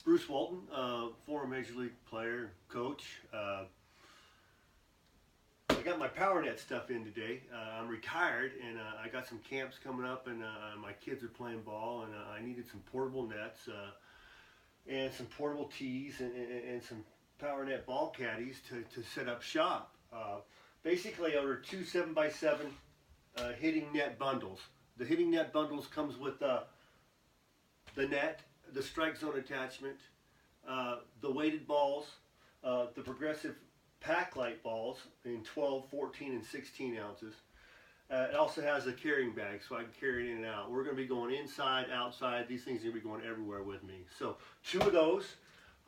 Bruce Walton, former Major League player, coach. I got my Powernet stuff in today. I'm retired, and I got some camps coming up, and my kids are playing ball, and I needed some portable nets and some portable tees and some Powernet ball caddies to set up shop. Basically, I ordered two 7x7 hitting net bundles. The hitting net bundles comes with the net, the strike zone attachment, the weighted balls, the progressive pack light balls in 12, 14, and 16 ounces. It also has a carrying bag so I can carry it in and out. We're going to be going inside, outside. These things are going to be going everywhere with me. So 2 of those.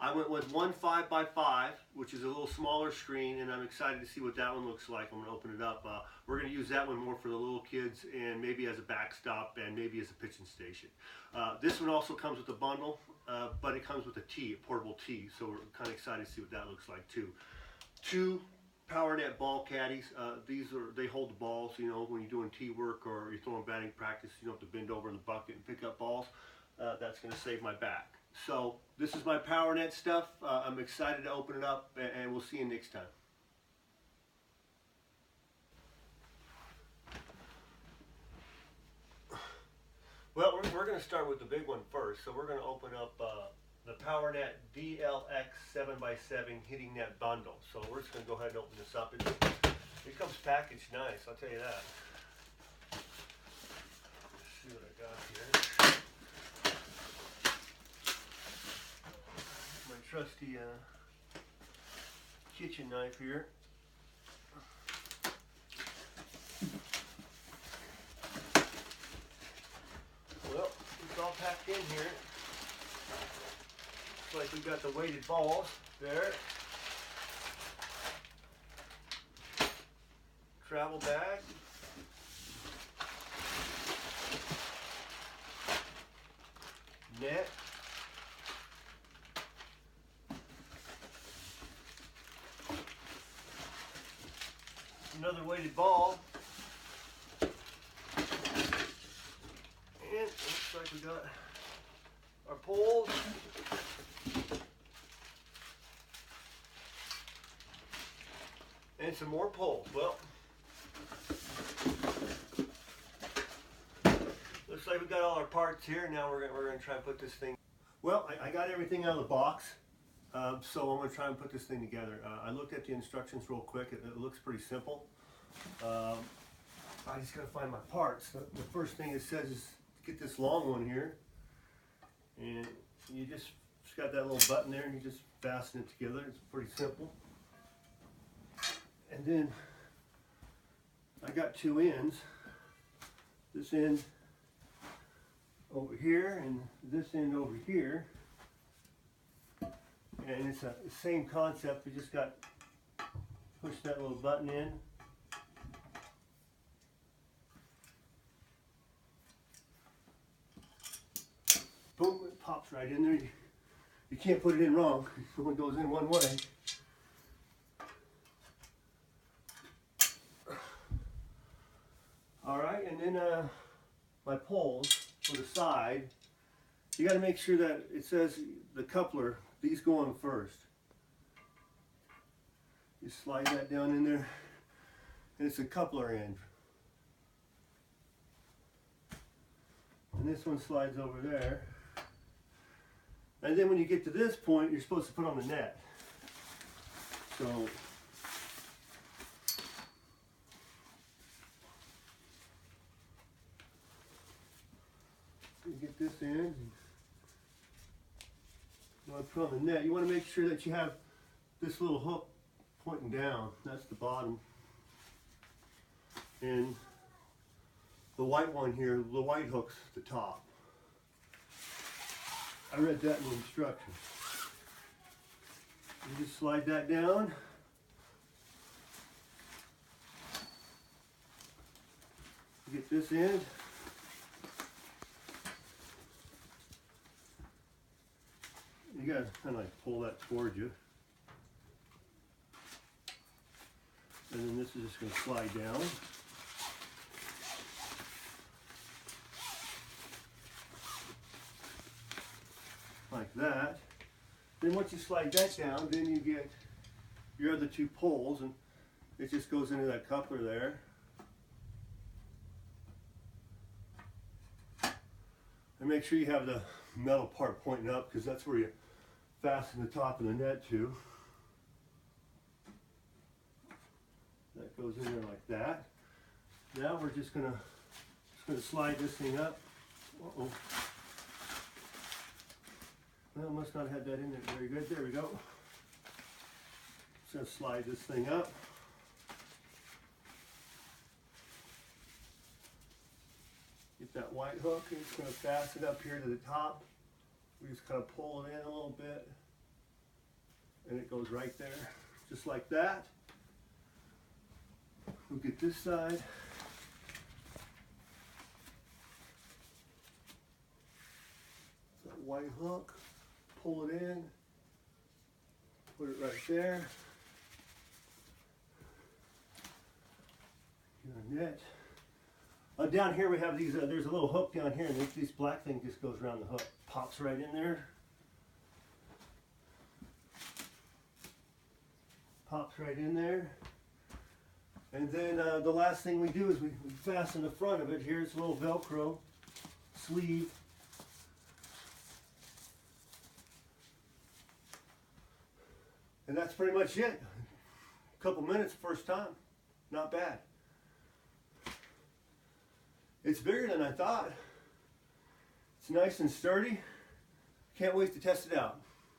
I went with one 5x5, which is a little smaller screen, and I'm excited to see what that one looks like. I'm going to open it up. We're going to use that one more for the little kids and maybe as a backstop and maybe as a pitching station. This one also comes with a bundle, but it comes with a tee, a portable tee, so we're kind of excited to see what that looks like too. 2 Powernet ball caddies. They hold the balls, you know, when you're doing tee work or you're throwing batting practice, you don't have to bend over in the bucket and pick up balls. That's going to save my back. So this is my Powernet stuff. I'm excited to open it up, and we'll see you next time. Well, we're going to start with the big one first. So we're going to open up the Powernet DLX 7x7 hitting net bundle. So we're just going to go ahead and open this up. It comes packaged nice, I'll tell you that. Let's see what I got here. My trusty kitchen knife here. Well, it's all packed in here. Looks like we've got the weighted balls there. Travel bag. Net. Another weighted ball. And it looks like we got our poles. And some more poles. Well, looks like we got all our parts here. Now we're gonna try and put this thing. Well, I got everything out of the box. So I'm going to try and put this thing together. I looked at the instructions real quick. It looks pretty simple. I just got to find my parts. The first thing it says is get this long one here. And you just got that little button there and you just fasten it together. It's pretty simple. And then I got 2 ends. This end over here and this end over here. And it's the same concept. We just got push that little button in. Boom, it pops right in there. You can't put it in wrong. It only goes in one way. Alright, and then my poles for the side. You got to make sure that it says the coupler, these go on first. You slide that down in there, and it's a coupler end. And this one slides over there. And then when you get to this point, you're supposed to put on the net. So you get this in. You want to put on the net. You want to make sure that you have this little hook pointing down. That's the bottom. And the white one here, the white hook's the top. I read that in the instructions. You just slide that down. You get this end. You gotta kind of like pull that towards you. And then this is just going to slide down. Like that. Then once you slide that down, then you get your other two poles, and it just goes into that coupler there. And make sure you have the metal part pointing up, because that's where you fasten the top of the net to. That goes in there like that. Now we're just gonna slide this thing up. Uh-oh. Well, must not have had that in there very good. There we go. Just gonna slide this thing up. Get that white hook, and it's gonna fasten up here to the top. We just kind of pull it in a little bit, and it goes right there, just like that. We'll get this side. That white hook, pull it in, put it right there. Your net. Down here we have these, there's a little hook down here, and this black thing just goes around the hook, pops right in there. Pops right in there. And then the last thing we do is we fasten the front of it. Here's a little Velcro sleeve. And that's pretty much it. A couple minutes, first time. Not bad. It's bigger than I thought. It's nice and sturdy. Can't wait to test it out.